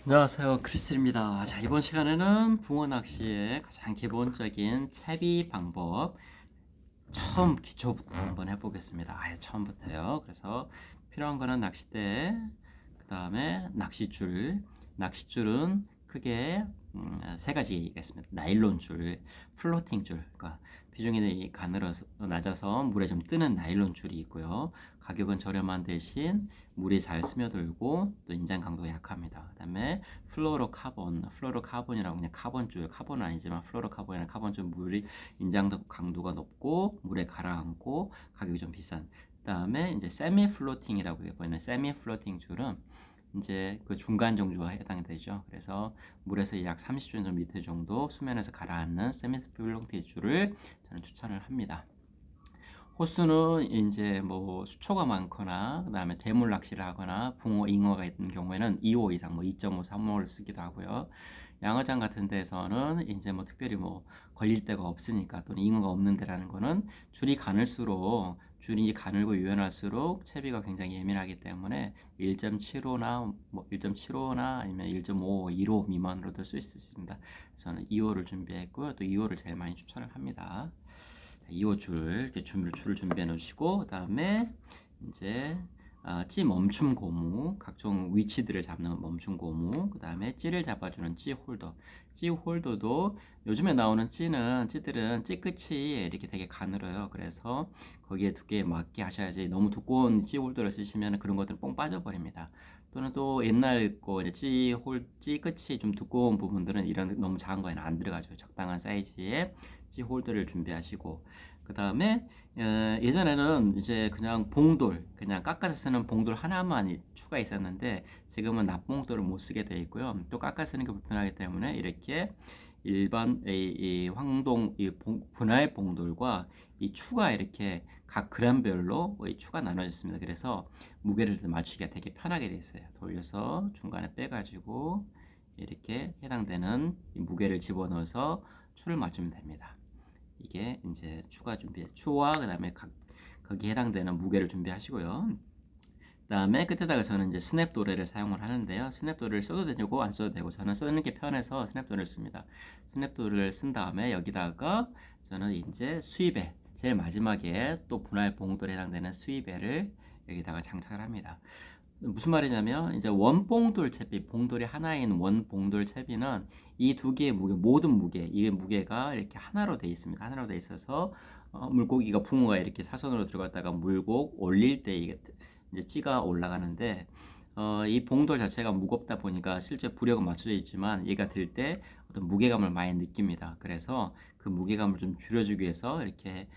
안녕하세요, 크리스입니다. 자, 이번 시간에는 붕어 낚시의 가장 기본적인 채비 방법, 처음 기초부터 한번 해보겠습니다. 아예 처음부터요. 그래서 필요한 거는 낚싯대, 그 다음에 낚싯줄은 크게 세 가지가 있습니다. 나일론 줄, 플로팅 줄, 그러니까 비중이 가늘어서 낮아서 물에 좀 뜨는 나일론 줄이 있고요. 가격은 저렴한 대신 물이 잘 스며들고 또 인장 강도가 약합니다. 그 다음에 플로로카본이라고 그냥 카본줄, 카본은 아니지만 플로로카본이나 카본줄 물이 인장 강도가 높고 물에 가라앉고 가격이 좀 비싼. 그 다음에 이제 세미 플로팅이라고 보이는 세미 플로팅 줄은 이제 그 중간 정도가 해당이 되죠. 그래서 물에서 약 30cm 정도 수면에서 가라앉는 세미 플로팅 줄을 저는 추천을 합니다. 호수는 이제 뭐 수초가 많거나 그다음에 대물 낚시를 하거나 붕어, 잉어가 있는 경우에는 2호 이상 뭐 2.5, 3호를 쓰기도 하고요. 양어장 같은 데서는 이제 뭐 특별히 뭐 걸릴 데가 없으니까 또는 잉어가 없는 데라는 거는 줄이 가늘고 유연할수록 채비가 굉장히 예민하기 때문에 1.75나 아니면 1.5, 1호 미만으로도 쓸 수 있습니다. 저는 2호를 준비했고요. 또 2호를 제일 많이 추천을 합니다. 2호 줄을 준비해 놓으시고, 그 다음에 이제 찌 멈춤 고무, 각종 위치들을 잡는 멈춤 고무, 그 다음에 찌를 잡아주는 찌 홀더. 찌 홀더도 요즘에 나오는 찌들은 찌 끝이 이렇게 되게 가늘어요. 그래서 거기에 두께에 맞게 하셔야지, 너무 두꺼운 찌 홀더를 쓰시면 그런 것들은 뽕 빠져버립니다. 또는 또 옛날 거 이제 찌 끝이 좀 두꺼운 부분들은 이런 너무 작은 거에는 안 들어가죠. 적당한 사이즈의 찌 홀더를 준비하시고, 그 다음에 예전에는 이제 그냥 그냥 깎아서 쓰는 봉돌 하나만 추가 있었는데 지금은 납봉돌을 못 쓰게 되어 있고요. 또 깎아 쓰는 게 불편하기 때문에 이렇게 일반 이 황동 분할 봉돌과 이 추가 이렇게 각 그램별로 이 추가 나눠져 있습니다. 그래서 무게를 맞추기가 되게 편하게 되어 있어요. 돌려서 중간에 빼가지고 이렇게 해당되는 이 무게를 집어넣어서 추를 맞추면 됩니다. 이게 이제 추와 그다음에 거기에 해당되는 무게를 준비하시고요. 그다음에 끝에다가 저는 이제 스냅도레를 사용을 하는데요. 스냅도레를 써도 되고 안 써도 되고 저는 쓰는 게 편해서 스냅도레를 씁니다. 스냅도레를 쓴 다음에 여기다가 저는 이제 수입에 제일 마지막에 또 분할 봉돌에 해당되는 수입에를 여기다가 장착을 합니다. 무슨 말이냐면 이제 원봉돌 채비, 봉돌이 하나인 원봉돌 채비는 이 두 개의 모든 무게, 이 무게가 이렇게 하나로 되어 있습니다. 하나로 되어 있어서 물고기가 붕어가 이렇게 사선으로 들어갔다가 물고 올릴 때 이게 이제 찌가 올라가는데 이 봉돌 자체가 무겁다 보니까 실제 부력은 맞춰져 있지만 얘가 들 때 어떤 무게감을 많이 느낍니다. 그래서 그 무게감을 좀 줄여주기 위해서 이렇게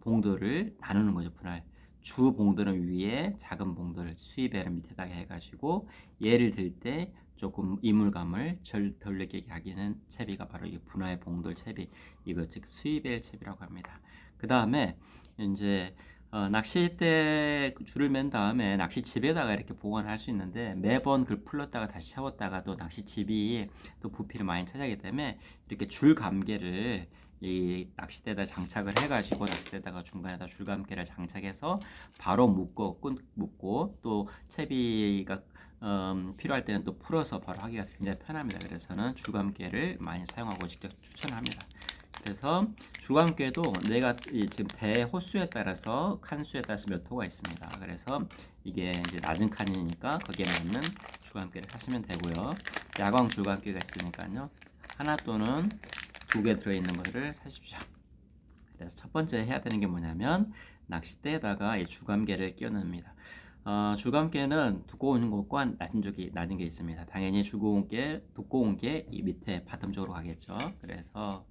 봉돌을 나누는 거죠, 분할. 주 봉돌은 위에, 작은 봉돌 수입배를 밑에다가 해가지고 얘를 들 때 조금 이물감을 덜 느끼게 하기는 채비가 바로 이 분할 봉돌 채비, 이거 즉 수입벨 채비라고 합니다. 그 다음에 이제 낚싯대 줄을 맨 다음에 낚시집에다가 이렇게 보관할 수 있는데 매번 그걸 풀렀다가 다시 채웠다가 또 낚시집이 또 부피를 많이 차지하기 때문에 이렇게 줄 감개를 이 낚싯대에다 장착을 해가지고 낚싯대에다가 중간에다 줄감개를 장착해서 바로 묶고 또 채비가 필요할 때는 또 풀어서 바로 하기가 굉장히 편합니다. 그래서 저는 줄감개를 많이 사용하고 직접 추천합니다. 그래서 줄감개도 내가 지금 대 호수에 따라서 칸수에 따라서 몇 호가 있습니다. 그래서 이게 이제 낮은 칸이니까 거기에 맞는 줄감개를 사시면 되고요. 야광 줄감개가 있으니까요. 하나 또는 두 개 들어있는 것을 사십시오. 그래서 첫 번째 해야 되는 게 뭐냐면 낚싯대에다가 이 줄감개를 끼워 넣습니다. 줄감개는 두꺼운 것과 낮은 게 있습니다. 당연히 두꺼운 게 이 밑에 바텀 쪽으로 가겠죠. 그래서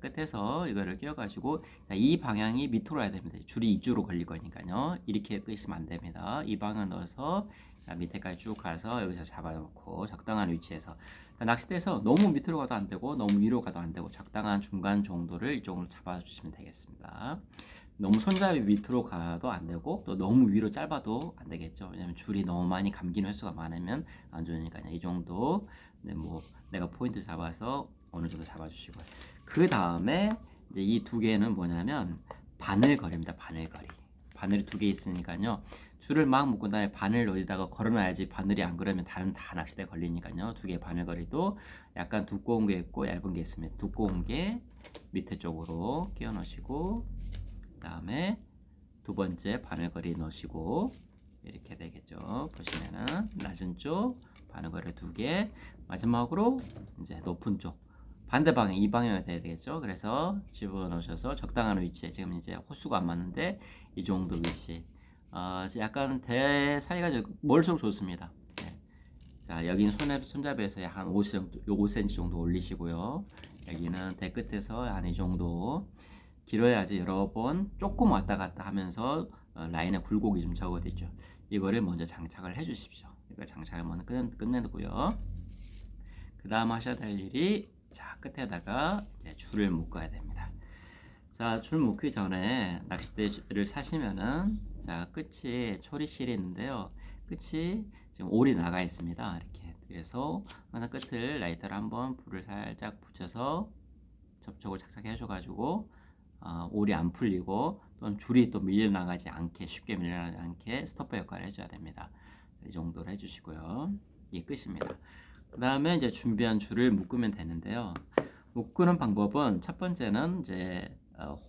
끝에서 이거를 끼워가지고 이 방향이 밑으로 와야 됩니다. 줄이 이쪽으로 걸릴 거니까요. 이렇게 끄시면 안 됩니다. 이 방향 넣어서 밑에까지 쭉 가서 여기서 잡아놓고 적당한 위치에서 낚싯대에서 너무 밑으로 가도 안 되고 너무 위로 가도 안 되고 적당한 중간 정도를 이쪽으로 잡아주시면 되겠습니다. 너무 손잡이 밑으로 가도 안 되고 또 너무 위로 짧아도 안 되겠죠. 왜냐면 줄이 너무 많이 감기는 횟수가 많으면 안 좋으니까요. 이 정도 뭐 내가 포인트 잡아서 어느 정도 잡아주시고요. 그 다음에 이제 이 두 개는 뭐냐면 바늘거리입니다. 바늘거리. 바늘이 두 개 있으니까요. 줄을 막 묶은 다음에 바늘 어디다가 걸어놔야지, 바늘이 안 그러면 다른 다 낚싯대에 걸리니까요. 두 개 바늘걸이도 약간 두꺼운 게 있고 얇은 게 있으면 두꺼운 게 밑에 쪽으로 끼워 넣으시고, 그 다음에 두 번째 바늘걸이 넣으시고, 이렇게 되겠죠. 보시면은 낮은 쪽 바늘걸이 두 개, 마지막으로 이제 높은 쪽 반대 방향, 이 방향이 돼야 되겠죠. 그래서 집어넣으셔서 적당한 위치에, 지금 이제 호수가 안 맞는데 이 정도 위치, 약간 대 사이가 멀수록 좋습니다. 네. 자, 여기는 손잡이에서 한 5cm 정도 올리시고요. 여기는 대 끝에서 한 이 정도 길어야지 여러 번 조금 왔다 갔다 하면서 라인에 굴곡이 좀 적어지죠. 이거를 먼저 장착을 해 주십시오. 이거 장착을 먼저 끝내고요. 그 다음 하셔야 될 일이, 자, 끝에다가 이제 줄을 묶어야 됩니다. 자, 줄 묶기 전에 낚싯대를 사시면은, 자, 끝이 초리실이 있는데요. 끝이 지금 올이 나가 있습니다. 이렇게. 그래서 항상 끝을 라이터를 한번 불을 살짝 붙여서 접촉을 착착 해줘가지고, 올이 안 풀리고 또는 줄이 또 밀려나가지 않게, 쉽게 밀려나가지 않게 스토퍼 역할을 해줘야 됩니다. 이 정도로 해주시고요. 이게 끝입니다. 그 다음에 이제 준비한 줄을 묶으면 되는데요. 묶는 방법은, 첫 번째는 이제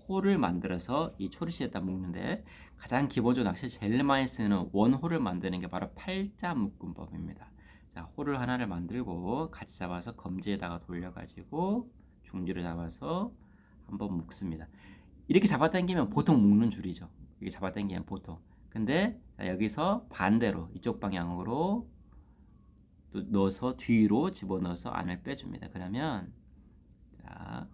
홀을 만들어서 이 초리실에다 묶는데, 가장 기본적으로 낚시 제일 많이 쓰는 원홀을 만드는 게 바로 팔자 묶음법입니다. 자, 홀을 하나를 만들고 같이 잡아서 검지에다가 돌려가지고 중지를 잡아서 한번 묶습니다. 이렇게 잡아당기면 보통 묶는 줄이죠. 이렇게 잡아당기면 보통. 근데 자, 여기서 반대로 이쪽 방향으로 또 넣어서 뒤로 집어넣어서 안을 빼줍니다. 그러면 자,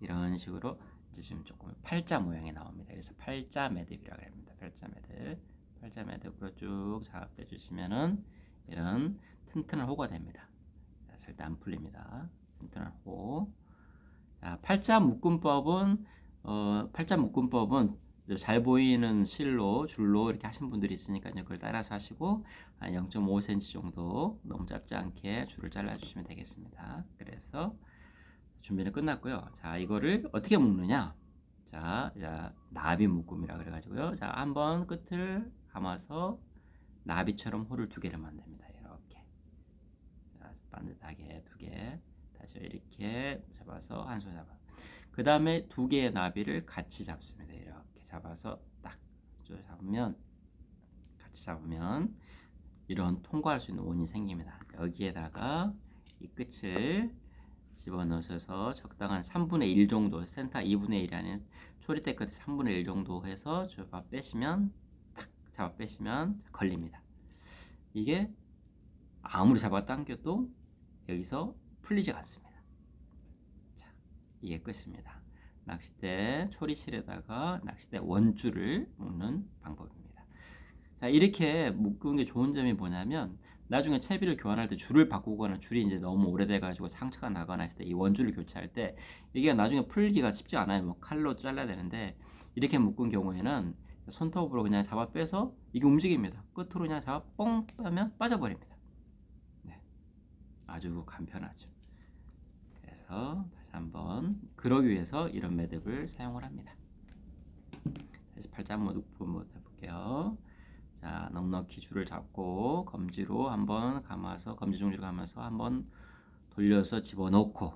이런 식으로 이제 지금 조금 팔자 모양이 나옵니다. 그래서 팔자 매듭이라고 합니다. 팔자 매듭. 팔자 매듭으로 쭉 잡아 빼주시면은 이런 튼튼한 호가 됩니다. 자, 절대 안 풀립니다. 튼튼한 호. 자, 팔자 묶음법은 잘 보이는 실로, 줄로 이렇게 하신 분들이 있으니까요. 그걸 따라서 하시고 한 0.5cm 정도, 너무 짧지 않게 줄을 잘라주시면 되겠습니다. 그래서 준비는 끝났고요. 자, 이거를 어떻게 묶느냐? 자, 나비 묶음이라 그래가지고요. 자, 한번 끝을 감아서 나비처럼 홀을 두 개를 만듭니다. 이렇게. 자, 반듯하게 두 개. 다시 이렇게 잡아서 한 손 잡아. 그 다음에 두 개의 나비를 같이 잡습니다. 이렇게 잡아서 딱 잡으면, 같이 잡으면 이런 통과할 수 있는 원이 생깁니다. 여기에다가 이 끝을 집어넣으셔서 적당한 3분의 1 정도, 센터 2분의 1이 아닌 초리대 끝에 3분의 1 정도 해서 잡아 빼시면, 탁 잡아 빼시면 걸립니다. 이게 아무리 잡아 당겨도 여기서 풀리지가 않습니다. 자, 이게 끝입니다. 낚싯대 초리실에다가 낚싯대 원줄을 묶는 방법입니다. 자, 이렇게 묶은 게 좋은 점이 뭐냐면, 나중에 채비를 교환할 때 줄을 바꾸거나 줄이 이제 너무 오래돼 가지고 상처가 나거나 했을 때 이 원줄을 교체할 때 이게 나중에 풀기가 쉽지 않아요. 뭐 칼로 잘라야 되는데, 이렇게 묶은 경우에는 손톱으로 그냥 잡아 빼서 이게 움직입니다. 끝으로 그냥 잡아 뻥 빼면 빠져버립니다. 네, 아주 간편하죠. 그래서 다시 한번, 그러기 위해서 이런 매듭을 사용을 합니다. 다시 팔자 한번 해볼게요. 자, 넉넉히 줄을 잡고 검지로 한번 감아서, 검지 중지로 감아서 한번 돌려서 집어넣고,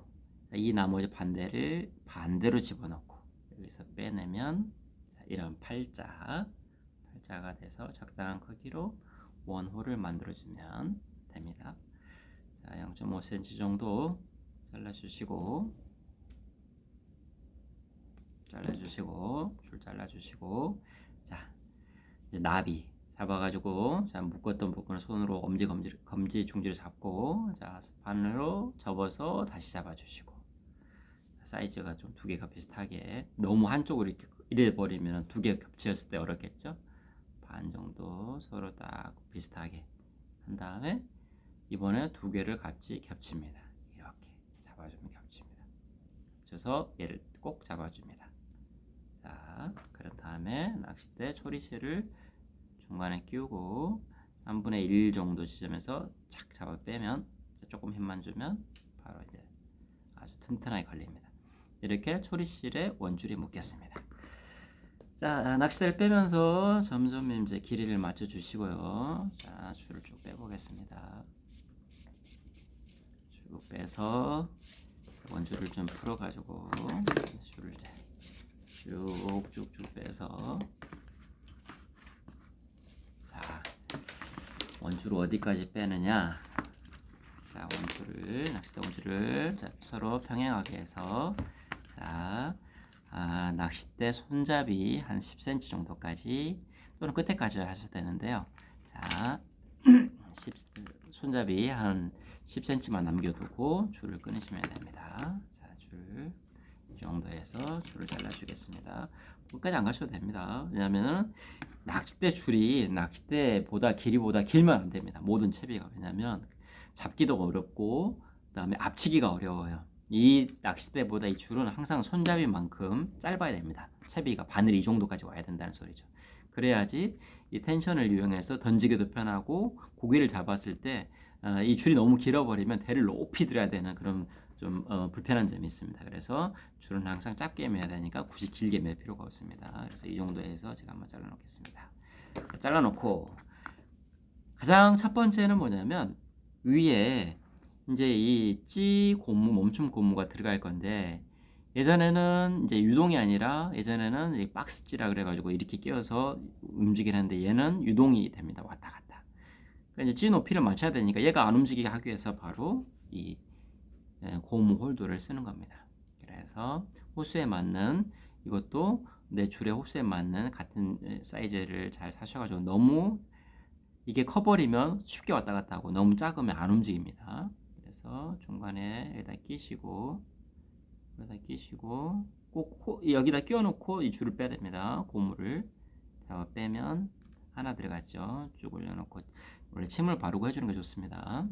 이 나머지 반대를 반대로 집어넣고 여기서 빼내면, 자, 이런 팔자가 돼서 적당한 크기로 원홀을 만들어주면 됩니다. 자, 0.5cm 정도 잘라주시고 줄 잘라주시고, 자, 이제 나비 잡아가지고, 자, 묶었던 부분을 손으로 검지 중지를 잡고, 자, 바늘로 접어서 다시 잡아주시고, 사이즈가 좀 두 개가 비슷하게, 너무 한쪽으로 이렇게 이래 버리면 두 개 겹치었을 때 어렵겠죠. 반 정도 서로 딱 비슷하게 한 다음에 이번에 두 개를 같이 겹칩니다. 이렇게 잡아주면 겹칩니다. 겹쳐서 얘를 꼭 잡아줍니다. 자, 그런 다음에 낚싯대 초리실을 중간에 끼우고 3분의 1 정도 지점에서 착 잡아 빼면, 조금 힘만 주면 바로 이제 아주 튼튼하게 걸립니다. 이렇게 초리실에 원줄이 묶였습니다. 자, 낚싯대를 빼면서 점점 이제 길이를 맞춰 주시고요. 자, 줄을 쭉 빼보겠습니다. 쭉 빼서 원줄을 좀 풀어가지고 줄을 쭉쭉쭉 빼서, 자, 원줄을 어디까지 빼느냐? 자, 낚싯대 원줄을 자, 서로 평행하게 해서, 자, 낚싯대 손잡이 한 10cm 정도까지 또는 끝에까지 하셔도 되는데요. 자, 10, 손잡이 한 10cm만 남겨두고 줄을 끊으시면 됩니다. 자, 이 정도에서 줄을 잘라주겠습니다. 끝까지 안 가셔도 됩니다. 왜냐하면 낚싯대 줄이 낚싯대보다 길이보다 길면 안 됩니다. 모든 채비가. 왜냐하면 잡기도 어렵고 그다음에 앞치기가 어려워요. 이 낚싯대보다 이 줄은 항상 손잡이만큼 짧아야 됩니다. 채비가 바늘이 이 정도까지 와야 된다는 소리죠. 그래야지 이 텐션을 이용해서 던지기도 편하고 고기를 잡았을 때 이 줄이 너무 길어버리면 대를 높이 들어야 되는 그런 좀 불편한 점이 있습니다. 그래서 줄은 항상 짧게 매야 되니까 굳이 길게 맬 필요가 없습니다. 그래서 이 정도에서 제가 한번 잘라 놓겠습니다. 잘라 놓고 가장 첫 번째는 뭐냐면 위에 이제 이 찌 고무, 멈춤 고무가 들어갈 건데, 예전에는 이제 유동이 아니라 예전에는 이 박스찌라 그래가지고 이렇게 끼워서 움직이는데 얘는 유동이 됩니다. 왔다 갔다. 그러니까 이제 찌 높이를 맞춰야 되니까 얘가 안 움직이게 하기 위해서 바로 이 고무 홀더를 쓰는 겁니다. 그래서 호수에 맞는, 이것도 내 줄의 호수에 맞는 같은 사이즈를 잘 사셔가지고, 너무 이게 커버리면 쉽게 왔다 갔다 하고 너무 작으면 안 움직입니다. 그래서 중간에 여기다 끼시고 꼭 여기다 끼워 놓고 이 줄을 빼야 됩니다. 고무를 잡아 빼면 하나 들어갔죠. 쭉 올려 놓고, 원래 침을 바르고 해주는 게 좋습니다.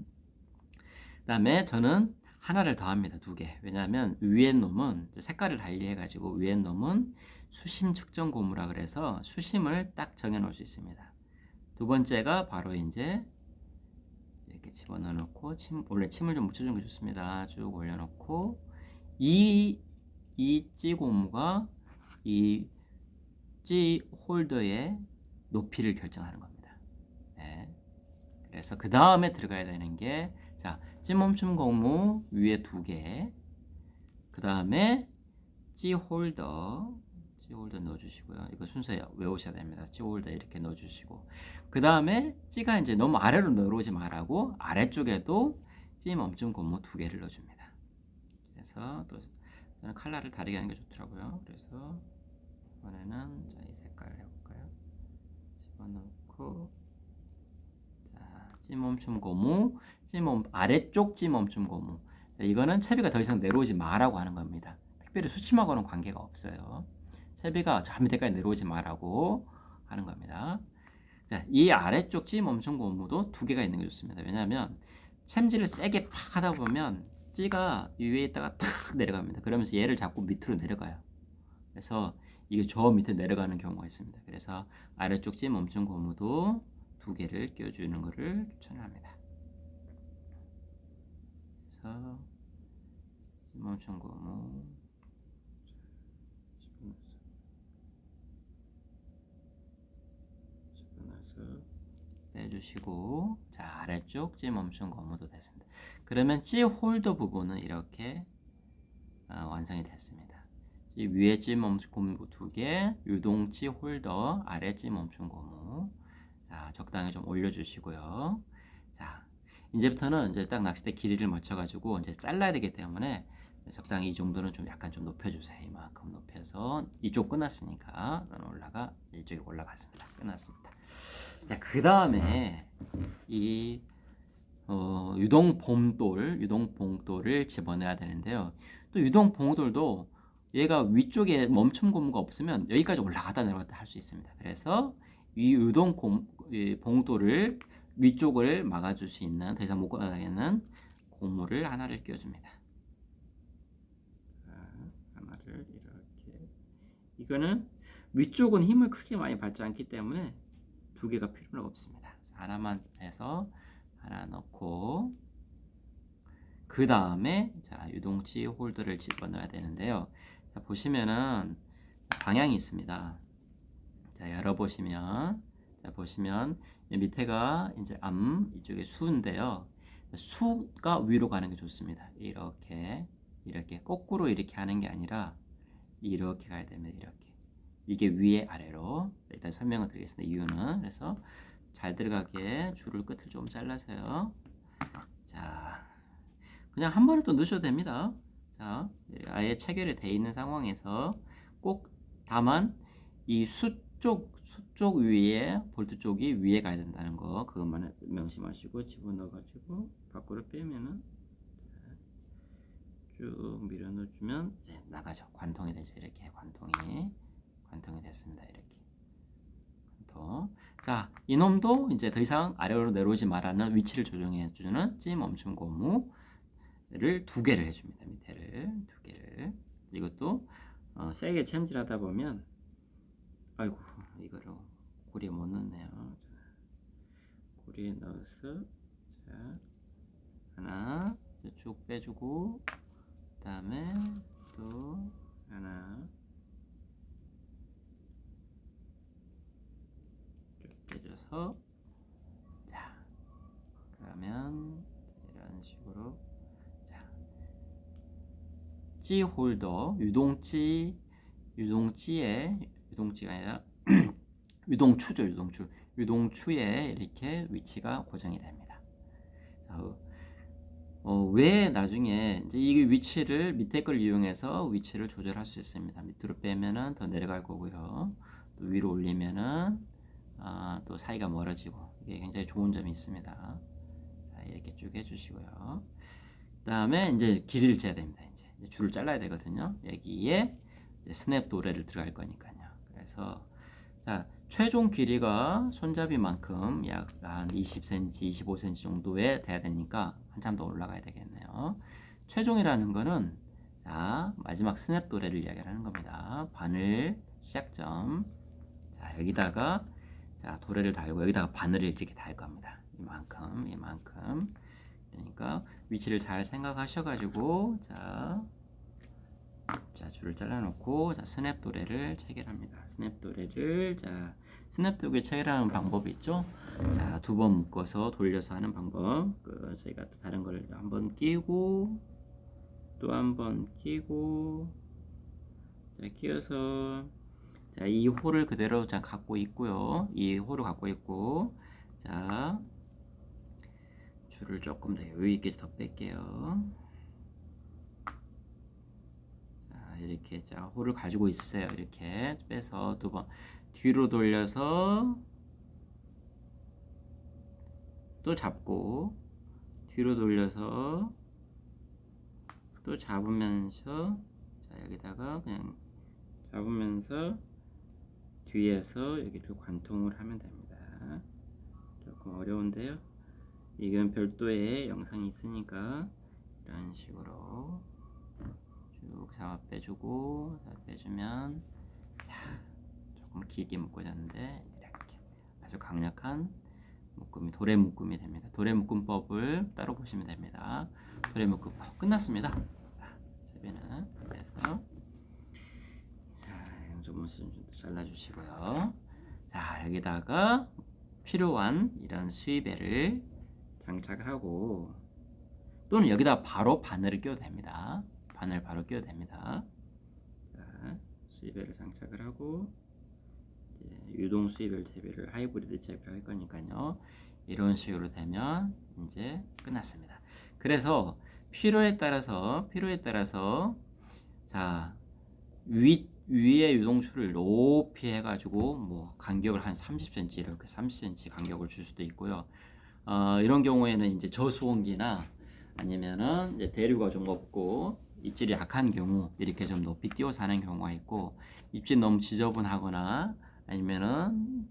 그 다음에 저는 하나를 더 합니다. 2개. 왜냐하면 위에 놈은 색깔을 달리 해가지고, 위에 놈은 수심 측정 고무라 그래서 수심을 딱 정해 놓을 수 있습니다. 두 번째가 바로 이제 이렇게 집어넣어 놓고, 원래 침을 좀 묻혀주는 게 좋습니다. 쭉 올려놓고, 이 찌 고무가 이 찌 홀더의 높이를 결정하는 겁니다. 네. 그래서 그 다음에 들어가야 되는 게, 자, 찌 멈춤 고무 위에 2개, 그 다음에 찌 홀더 넣어주시고요. 이거 순서 외우셔야 됩니다. 찌 홀더 이렇게 넣어주시고, 그 다음에 찌가 이제 너무 아래로 내려오지 말라고 아래쪽에도 찌 멈춤 고무 2개를 넣어줍니다. 그래서 또 저는 컬러를 다르게 하는 게 좋더라고요. 그래서 이번에는 자, 이 색깔을 해볼까요? 집어넣고, 자, 찌 멈춤 고무, 아래쪽 찌 멈춤 고무. 자, 이거는 채비가 더 이상 내려오지 마라고 하는 겁니다. 특별히 수침하고는 관계가 없어요. 채비가 저 밑에까지 내려오지 마라고 하는 겁니다. 자, 이 아래쪽 찌 멈춤 고무도 2개가 있는 게 좋습니다. 왜냐하면 챔질을 세게 팍 하다 보면 찌가 위에 있다가 탁 내려갑니다. 그러면서 얘를 자꾸 밑으로 내려가요. 그래서 이게 저 밑에 내려가는 경우가 있습니다. 그래서 아래쪽 찌 멈춤 고무도 2개를 끼워주는 것을 추천합니다. 그래서 찌 멈춤 고무 빼주시고, 자, 아래쪽 찌 멈춤 고무도 됐습니다. 그러면 찌 홀더 부분은 이렇게 완성이 됐습니다. 위에 찌 멈춤 고무 2개, 유동 찌 홀더, 아래 찌 멈춤 고무. 자, 적당히 좀 올려주시고요. 자, 이제부터는 이제 딱 낚싯대 길이를 맞춰가지고 이제 잘라야 되기 때문에 적당히 이 정도는 좀 약간 좀 높여주세요. 이만큼 높여서, 이쪽 끝났으니까 이쪽이 올라갔습니다. 끝났습니다. 자, 그 다음에 이 유동 봉돌을 집어넣어야 되는데요. 또 유동 봉돌도 얘가 위쪽에 멈춤 고무가 없으면 여기까지 올라갔다 내려갔다 할 수 있습니다. 그래서 이 봉돌을 위쪽을 막아줄 수 있는, 더 이상 못 가겠는 고무를 하나를 끼워줍니다. 하나를 이렇게, 이거는 위쪽은 힘을 크게 많이 받지 않기 때문에 2개가 필요가 없습니다. 하나만 해서 하나 넣고, 그 다음에 자, 유동치 홀더를 집어넣어야 되는데요. 자, 보시면은 방향이 있습니다. 자, 열어보시면, 자, 보시면, 이 밑에가 이제 이쪽에 수인데요. 수가 위로 가는 게 좋습니다. 이렇게 거꾸로 이렇게 하는 게 아니라 이렇게 가야 됩니다. 이렇게. 이게 위에 아래로. 일단 설명을 드리겠습니다. 이유는. 그래서 잘 들어가게 줄을 끝을 좀 잘라서요. 자, 그냥 한 번에 또 넣으셔도 됩니다. 자, 아예 체결이 돼 있는 상황에서 꼭 다만 이 수쪽 위에 볼트 쪽이 위에 가야 된다는 거 그것만 명심하시고 집어넣어가지고 밖으로 빼면은 쭉 밀어 넣어주면 이제 나가죠. 관통이 되죠. 이렇게 관통이 됐습니다. 이렇게 관통. 자, 이놈도 이제 더 이상 아래로 내려오지 말라는 위치를 조정해 주는 찌 멈춤 고무를 2개를 해줍니다. 밑에를 2개를. 이것도 세게 챔질하다 보면 아이고 이거를 고리에 못 넣네요. 고리에 넣어서 자 하나 쭉 빼주고 그 다음에 또 하나 쭉 빼줘서 자 그러면 이런 식으로 자 찌 홀더 유동찌가 아니라 유동추죠. 유동추에 이렇게 위치가 고정이 됩니다. 자, 왜 나중에 이제 이 위치를 밑에 걸 이용해서 위치를 조절할 수 있습니다. 밑으로 빼면은 더 내려갈 거고요. 또 위로 올리면은 또 사이가 멀어지고 이게 굉장히 좋은 점이 있습니다. 자, 이렇게 쭉 해주시고요. 그다음에 이제 길이를 재야 됩니다. 이제 줄을 잘라야 되거든요. 여기에 이제 스냅 도레를 들어갈 거니까요. 그래서 자 최종 길이가 손잡이만큼 약 한 20cm, 25cm 정도에 돼야 되니까 한참 더 올라가야 되겠네요. 최종이라는 거는 자 마지막 스냅 도레를 이야기하는 겁니다. 바늘 시작점. 자 여기다가 자 도레를 달고 여기다가 바늘을 이렇게 달 겁니다. 이만큼. 그러니까 위치를 잘 생각하셔가지고 자 줄을 잘라놓고 자 스냅 도레를 체결합니다. 스냅 도레를 스냅 도레 체결하는 방법이 있죠. 자 2번 묶어서 돌려서 하는 방법. 저희가 또 다른 걸 한번 끼고 또 한번 끼고 자 끼워서 자 이 홀을 그대로 자 갖고 있고요. 이 홀을 갖고 있고 자 줄을 조금 더 여유 있게 더 뺄게요. 이렇게 자 홀을 가지고 있어요. 이렇게 빼서 2번 뒤로 돌려서 또 잡고 뒤로 돌려서 또 잡으면서 자 여기다가 그냥 잡으면서 뒤에서 여기를 관통을 하면 됩니다. 조금 어려운데요. 이건 별도의 영상이 있으니까 이런 식으로 쭉 잡아 빼주고 빼주면 자 조금 길게 묶어졌는데 이렇게 아주 강력한 묶음이 도래 묶음이 됩니다. 도래 묶음법을 따로 보시면 됩니다. 도래 묶음법 끝났습니다. 자 제비는 그래서 자 양쪽모습 좀 잘라주시고요. 자 여기다가 필요한 이런 수입배를 장착을 하고 또는 여기다 바로 바늘을 껴도 됩니다. 바늘 바로 끼워도 됩니다. 자, 수입배를 장착을 하고 이제 유동 수입벨 채비를 하이브리드 채비를 할 거니까요. 이런 식으로 되면 이제 끝났습니다. 그래서 필요에 따라서 자 위에 유동수를 높이 해가지고 뭐 간격을 한 30cm 이렇게 30cm 간격을 줄 수도 있고요. 이런 경우에는 이제 저수온기나 아니면은 이제 대류가 좀 없고 입질이 약한 경우 이렇게 좀 높이 띄워서 하는 경우가 있고 입질 너무 지저분하거나 아니면은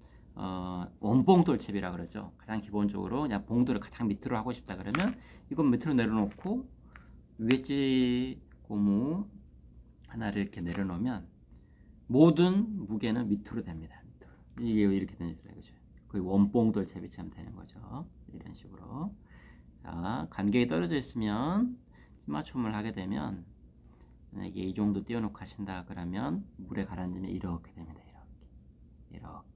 원봉돌 칩이라 그러죠. 가장 기본적으로 그냥 봉돌을 가장 밑으로 하고 싶다 그러면 이건 밑으로 내려놓고 위에 고무 하나를 이렇게 내려놓으면 모든 무게는 밑으로 됩니다. 밑으로. 이게 이렇게 되는 거죠. 거의 원봉돌 채비처럼 되는 거죠. 이런 식으로. 자, 간격이 떨어져 있으면 맞춤을 하게 되면 이게 이 정도 띄워놓고 하신다 그러면 물에 가라앉으면 이렇게 됩니다. 이렇게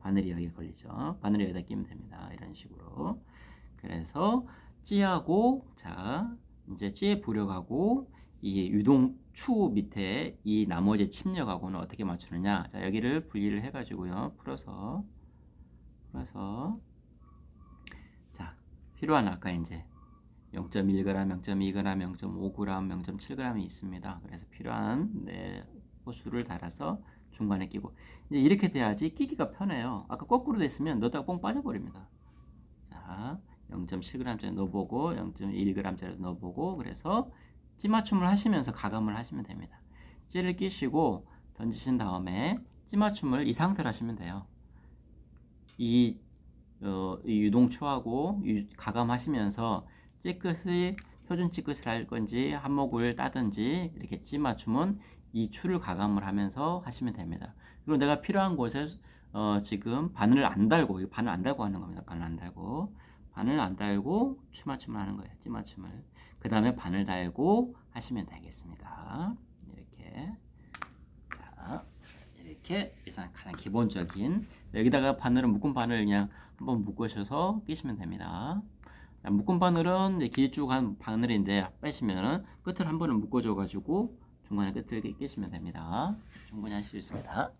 바늘이 여기에 걸리죠. 바늘이 여기다 끼면 됩니다. 이런 식으로. 그래서 찌하고 자 이제 찌에 부력하고 이 유동추 밑에 이 나머지 침력하고는 어떻게 맞추느냐. 자 여기를 분리를 해가지고요. 풀어서 자 필요한 아까 이제 0.1g, 0.2g, 0.5g, 0.7g이 있습니다. 그래서 필요한 호수를 달아서 중간에 끼고 이제 이렇게 돼야지 끼기가 편해요. 아까 거꾸로 됐으면 넣다가 뽕 빠져버립니다. 자 0.7g짜리 넣어보고 0.1g짜리 넣어보고 그래서 찌 맞춤을 하시면서 가감을 하시면 됩니다. 찌를 끼시고 던지신 다음에 찌 맞춤을 이 상태로 하시면 돼요. 이 유동초하고 가감하시면서 찌끝의 표준 찌끝을 할 건지 한목을 따든지 이렇게 찌 맞춤은 이 추를 가감을 하면서 하시면 됩니다. 그리고 내가 필요한 곳에 지금 바늘 안 달고 이 바늘 안 달고 하는 겁니다. 바늘 안 달고 추 맞춤을 하는 거예요. 찌 맞춤을. 그 다음에 바늘 달고 하시면 되겠습니다. 이렇게 자 이렇게 이상 가장 기본적인 여기다가 바늘은 묶은 바늘 그냥 한번 묶으셔서 끼시면 됩니다. 자, 묶은 바늘은 이제 길쭉한 바늘인데 빼시면은 끝을 한 번은 묶어줘 가지고 중간에 끝을 끼시면 됩니다. 충분히 하실 수 있습니다.